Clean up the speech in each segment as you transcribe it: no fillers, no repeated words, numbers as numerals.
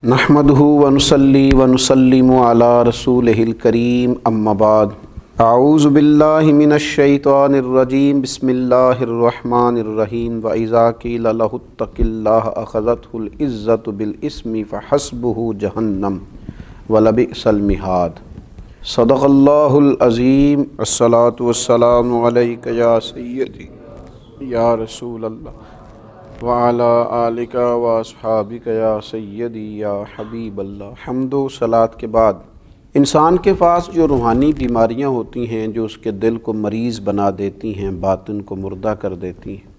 नहमदुहु व नुसल्ली व नुसल्लिमु अला रसूलिहिल करीम अम्मा बाद अऊज़ु बिल्लाहि मिनश शैतानिर रजीम बिस्मिल्लाहिर रहमानिर रहीम व इज़ा क़ीला लहुत्तक़िल्लाह अख़ज़तहुल इज़्ज़तु बिल इस्मि फ़हस्बुहु जहन्नम व लबिअसल मिहाद। सदक़ल्लाहुल अज़ीम। अस्सलातु वस्सलामु अलैका या सय्यदी या रसूल अल्लाह व अला आलिका व अस्हाबिका या सय्यदी या हबीब अल्लाह। हम्दो सलात के बाद इंसान के पास जो रूहानी बीमारियां होती हैं, जो उसके दिल को मरीज़ बना देती हैं, बातिन को मुर्दा कर देती हैं,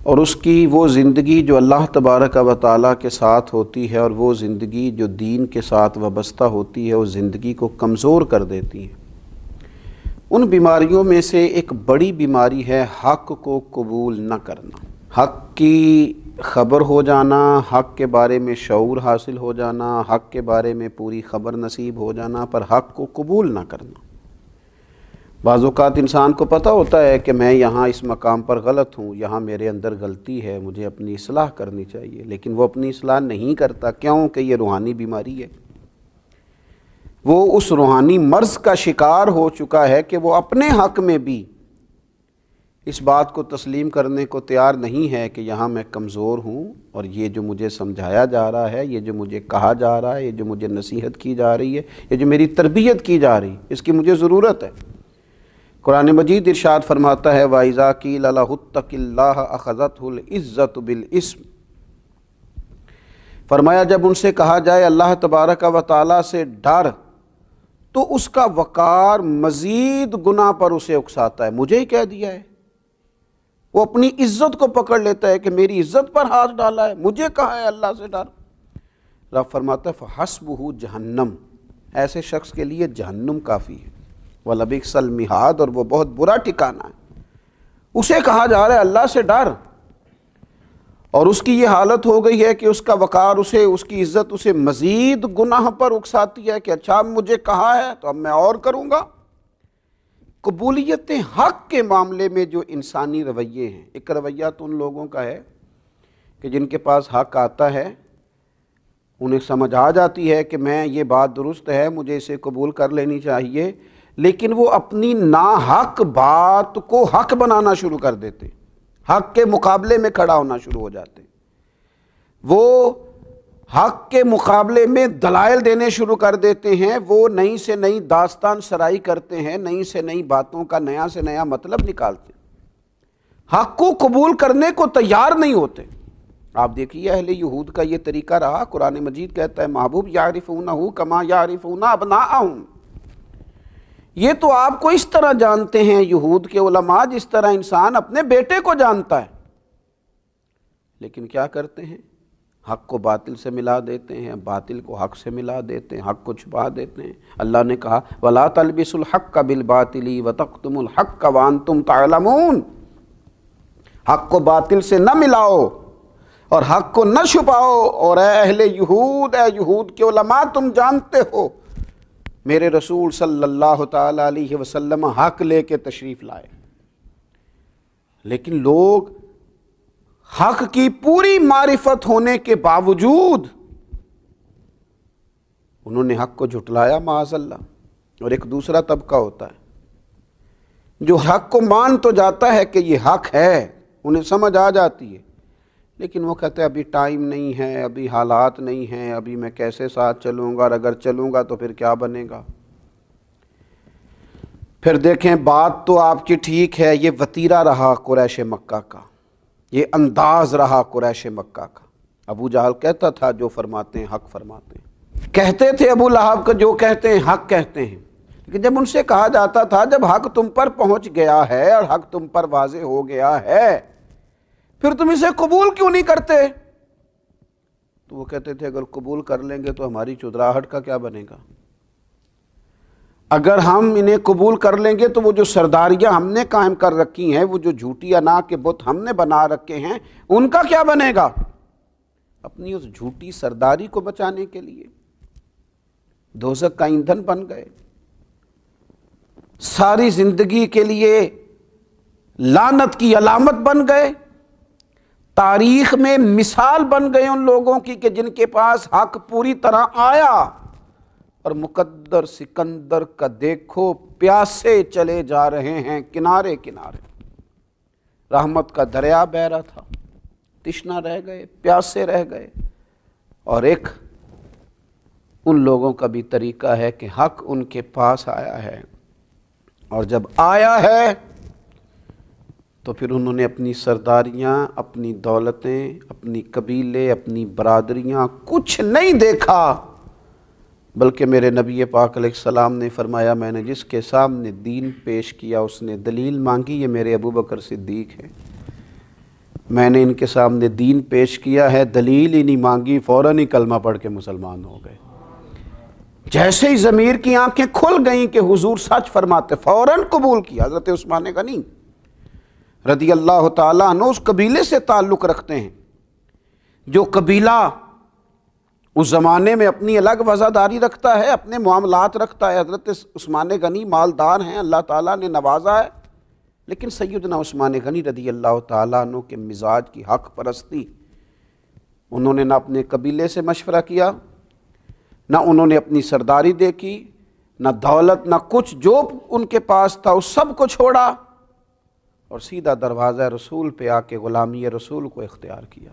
और उसकी वो ज़िंदगी जो अल्लाह तबारक व तआला के साथ होती है और वो ज़िंदगी जो दीन के साथ वाबस्ता होती है, उस ज़िंदगी को कमज़ोर कर देती है। उन बीमारियों में से एक बड़ी बीमारी है हक़ को कबूल न करना, हक़ की ख़बर हो जाना, हक़ के बारे में शऊर हासिल हो जाना, हक़ के बारे में पूरी ख़बर नसीब हो जाना, पर हक़ को कबूल ना करना। बाज़ औक़ात इंसान को पता होता है कि मैं यहाँ इस मकाम पर गलत हूँ, यहाँ मेरे अंदर गलती है, मुझे अपनी इस्लाह करनी चाहिए, लेकिन वो अपनी इस्लाह नहीं करता। क्यों? कि ये रूहानी बीमारी है। वो उस रूहानी मर्ज़ का शिकार हो चुका है कि वो अपने हक़ में भी इस बात को तस्लीम करने को तैयार नहीं है कि यहाँ मैं कमज़ोर हूँ और ये जो मुझे समझाया जा रहा है, ये जो मुझे कहा जा रहा है, ये जो मुझे नसीहत की जा रही है, ये जो मेरी तरबियत की जा रही है, इसकी मुझे ज़रूरत है। कुरान मजीद इरशाद फरमाता है वाइज़ा क़ीला लहुत्तक़िल्लाह अख़ज़तहुल इज़्ज़तु बिल इस्म। फरमाया जब उनसे कहा जाए अल्लाह तबारक व तआला से डर, तो उसका वक़ार मज़ीद गुनाह पर उसे उकसाता है। मुझे ही कह दिया है, वो अपनी इज़्ज़त को पकड़ लेता है कि मेरी इज़्ज़त पर हाथ डाला है, मुझे कहा है अल्लाह से डर। रब फरमाता है फ़हस्बुहु जहन्नम, ऐसे शख्स के लिए जहन्नुम काफ़ी है, व लबिअसल मिहाद, और वो बहुत बुरा ठिकाना है। उसे कहा जा रहा है अल्लाह से डर, और उसकी ये हालत हो गई है कि उसका वक़ार उसे, उसकी इज़्ज़त उसे मज़ीद गुनाह पर उकसाती है कि अच्छा मुझे कहा है तो अब मैं और करूँगा। कबूलियत हक़ के मामले में जो इंसानी रवैये हैं, एक रवैया तो उन लोगों का है कि जिनके पास हक़ आता है, उन्हें समझ आ जाती है कि मैं ये बात दुरुस्त है, मुझे इसे कबूल कर लेनी चाहिए, लेकिन वो अपनी नाहक़ बात को हक़ बनाना शुरू कर देते, हक़ के मुकाबले में खड़ा होना शुरू हो जाते। वो हक़ के मुकाबले में दलाइल देने शुरू कर देते हैं, वो नई से नई दास्तान सराई करते हैं, नई से नई बातों का नया से नया मतलब निकालते हैं, हक़ को कबूल करने को तैयार नहीं होते। आप देखिए अहले यहूद का ये तरीका रहा। कुरान मजीद कहता है महबूब यारिफूनहु कमा यारिफून अबनाअहुम, ये तो आपको इस तरह जानते हैं यहूद के उलमा जिस तरह इंसान अपने बेटे को जानता है, लेकिन क्या करते हैं, हक़ को बातिल से मिला देते हैं, बातिल को हक़ से मिला देते हैं, हक़ को छुपा देते हैं। अल्लाह ने कहा वला तलबिसुल हक़्क़ बिल बातिली व तक़्तुमुल हक़्क़ व अंतुम तअलमून, हक़ को बातिल से न मिलाओ और हक़ को न छुपाओ, और अहले यहूद, यहूद के उलमा तुम जानते हो मेरे रसूल सल्लल्लाहु तआला अलैहि वसल्लम हक़ लेके तशरीफ़ लाए, लेकिन लोग हक़ की पूरी मारिफत होने के बावजूद उन्होंने हक़ को झुटलाया माअज़ल्लाह। और एक दूसरा तबका होता है जो हक़ को मान तो जाता है कि ये हक़ है, उन्हें समझ आ जाती है, लेकिन वो कहते हैं अभी टाइम नहीं है, अभी हालात नहीं हैं, अभी मैं कैसे साथ चलूँगा, और अगर चलूँगा तो फिर क्या बनेगा। फिर देखें बात तो आपकी ठीक है, ये वतीरा रहा कुरैश मक्का का, ये अंदाज़ रहा कुरैश मक्का का। अबू जहल कहता था जो फरमाते हैं हक़ फरमाते हैं, कहते थे अबू लहब का जो कहते हैं हक़ कहते हैं, लेकिन जब उनसे कहा जाता था जब हक़ तुम पर पहुँच गया है और हक़ तुम पर वाज़े हो गया है, फिर तुम इसे कबूल क्यों नहीं करते? तो वो कहते थे अगर कबूल कर लेंगे तो हमारी चुदराहट का क्या बनेगा, अगर हम इन्हें कबूल कर लेंगे तो वो जो सरदारियां हमने कायम कर रखी हैं, वो जो झूठी अना के बुत हमने बना रखे हैं, उनका क्या बनेगा। अपनी उस झूठी सरदारी को बचाने के लिए दोज़ख का ईंधन बन गए, सारी जिंदगी के लिए लानत की अलामत बन गए, تاریخ میں مثال بن گئے ان لوگوں کی کہ جن کے پاس حق پوری طرح آیا، اور مقدر سکندر کا دیکھو پیاسے چلے جا رہے ہیں کنارے کنارے، رحمت کا دریا بہہ رہا تھا، تشنا رہ گئے، پیاسے رہ گئے۔ اور ایک ان لوگوں کا بھی طریقہ ہے کہ حق ان کے پاس آیا ہے، اور جب آیا ہے تو پھر انہوں نے اپنی سرداریاں، اپنی دولتیں، اپنی قبیلے، اپنی برادریاں کچھ نہیں دیکھا، بلکہ میرے نبی پاک علیہ السلام نے فرمایا میں نے جس کے سامنے دین پیش کیا اس نے دلیل مانگی، یہ میرے ابو بکر صدیق ہیں۔ میں نے ان کے سامنے دین پیش کیا ہے، دلیل ہی نہیں مانگی، فوراً ہی کلمہ پڑھ کے مسلمان ہو گئے۔ جیسے ہی ضمیر کی آنکھیں کھل گئیں کہ حضور سچ فرماتے، فوراً قبول کیا۔ حضرت عثمان غنی رضی اللہ تعالیٰ عنہ اس قبیلے سے تعلق رکھتے ہیں جو قبیلہ اس زمانے میں اپنی الگ وفاداری رکھتا ہے، اپنے معاملات رکھتا ہے۔ حضرت عثمان غنی مالدار ہیں، اللہ تعالیٰ نے نوازا ہے، لیکن سیدنا عثمان غنی رضی اللہ تعالیٰ عنہ کے مزاج کی حق پرستی، انہوں نے نہ اپنے قبیلے سے مشورہ کیا، نہ انہوں نے اپنی سرداری دیکھی، نہ دولت، نہ کچھ، جو ان کے پاس تھا اس سب کو چھوڑا اور سیدھا دروازہ رسول پہ آ کے غلامی رسول کو اختیار کیا،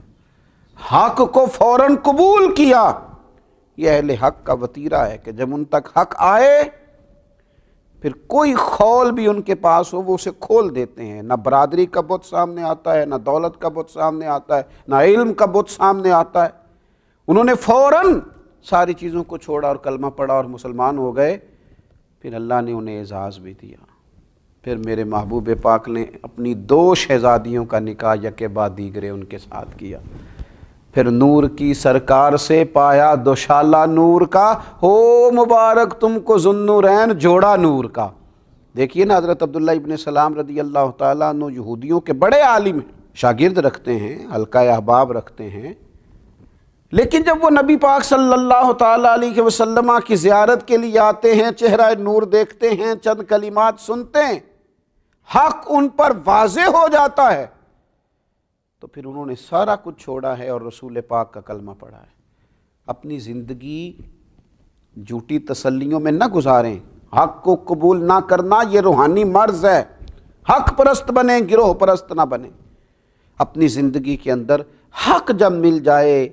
حق کو فوراً قبول کیا۔ یہ اہل حق کا وتیرہ ہے کہ جب ان تک حق آئے پھر کوئی خول بھی ان کے پاس ہو وہ اسے کھول دیتے ہیں، نہ برادری کا بت سامنے آتا ہے، نہ دولت کا بت سامنے آتا ہے، نہ علم کا بت سامنے آتا ہے۔ انہوں نے فوراً ساری چیزوں کو چھوڑا اور کلمہ پڑھا اور مسلمان ہو گئے۔ پھر اللہ نے انہیں اعزاز بھی دیا۔ پھر میرے محبوب پاک نے اپنی 2 شہزادیوں کا نکاح یکے بعد دیگرے ان کے ساتھ کیا۔ پھر نور کی سرکار سے پایا دوشالہ نور کا، ہو مبارک تم کو ذوالنورین جوڑا نور کا۔ دیکھیے نا، حضرت عبداللہ ابن سلام رضی اللہ تعالیٰ عنہ یہودیوں کے بڑے عالم ہیں، شاگرد رکھتے ہیں، حلقہ احباب رکھتے ہیں، لیکن جب وہ نبی پاک صلی اللہ تعالیٰ علیہ وسلم کی زیارت کے لیے آتے ہیں، چہرہ نور دیکھتے ہیں، چند کلمات سنتے ہیں، حق ان پر واضح ہو جاتا ہے، تو پھر انہوں نے سارا کچھ چھوڑا ہے اور رسول پاک کا کلمہ پڑھا ہے۔ اپنی زندگی جھوٹی تسلیوں میں نہ گزاریں، حق کو قبول نہ کرنا یہ روحانی مرض ہے۔ حق پرست بنیں، گروہ پرست نہ بنیں۔ اپنی زندگی کے اندر حق جب مل جائے،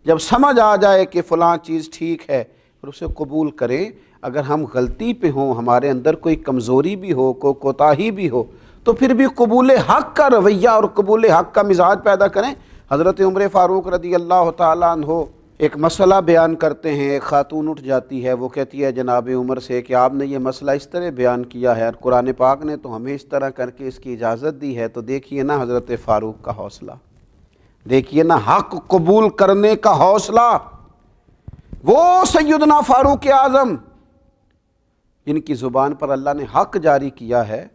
جب سمجھ آ جائے کہ فلاں چیز ٹھیک ہے، پھر اسے قبول کریں۔ اگر ہم غلطی پہ ہوں، ہمارے اندر کوئی کمزوری بھی ہو، کوئی کوتاہی بھی ہو، تو پھر بھی قبول حق کا رویہ اور قبول حق کا مزاج پیدا کریں۔ حضرت عمر فاروق رضی اللہ تعالیٰ عنہ ایک مسئلہ بیان کرتے ہیں، ایک خاتون اٹھ جاتی ہے، وہ کہتی ہے جناب عمر سے کہ آپ نے یہ مسئلہ اس طرح بیان کیا ہے اور قرآن پاک نے تو ہمیں اس طرح کر کے اس کی اجازت دی ہے۔ تو دیکھیے نا حضرت فاروق کا حوصلہ، دیکھیے نا حق قبول کرنے کا حوصلہ۔ وہ سیدنا فاروق اعظم جن کی زبان پر اللہ نے حق جاری کیا ہے،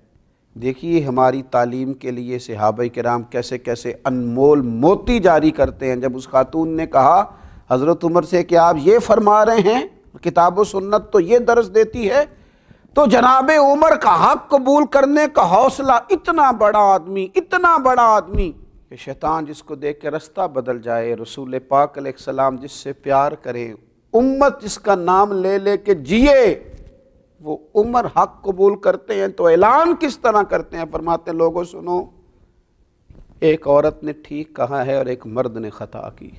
دیکھیے ہماری تعلیم کے لیے صحابہ کرام کیسے کیسے انمول موتی جاری کرتے ہیں۔ جب اس خاتون نے کہا حضرت عمر سے کہ آپ یہ فرما رہے ہیں، کتاب و سنت تو یہ درس دیتی ہے، تو جناب عمر کا حق قبول کرنے کا حوصلہ، اتنا بڑا آدمی، اتنا بڑا آدمی کہ شیطان جس کو دیکھ کے رستہ بدل جائے، رسول پاک علیہ السلام جس سے پیار کرے، امت جس کا نام لے لے کے جیے، وہ عمر حق قبول کرتے ہیں تو اعلان کس طرح کرتے ہیں؟ فرماتے ہیں لوگوں سنو، ایک عورت نے ٹھیک کہا ہے اور ایک مرد نے خطا کی،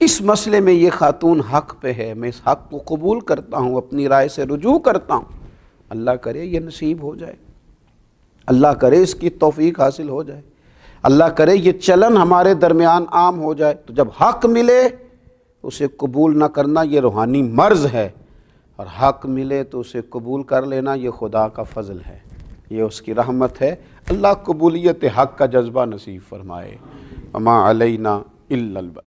اس مسئلے میں یہ خاتون حق پہ ہے، میں اس حق کو قبول کرتا ہوں، اپنی رائے سے رجوع کرتا ہوں۔ اللہ کرے یہ نصیب ہو جائے، اللہ کرے اس کی توفیق حاصل ہو جائے، اللہ کرے یہ چلن ہمارے درمیان عام ہو جائے۔ تو جب حق ملے اسے قبول نہ کرنا یہ روحانی مرض ہے، اور حق ملے تو اسے قبول کر لینا یہ خدا کا فضل ہے، یہ اس کی رحمت ہے۔ اللہ قبولیت حق کا جذبہ نصیب فرمائے۔ وما علینا الا البلاغ۔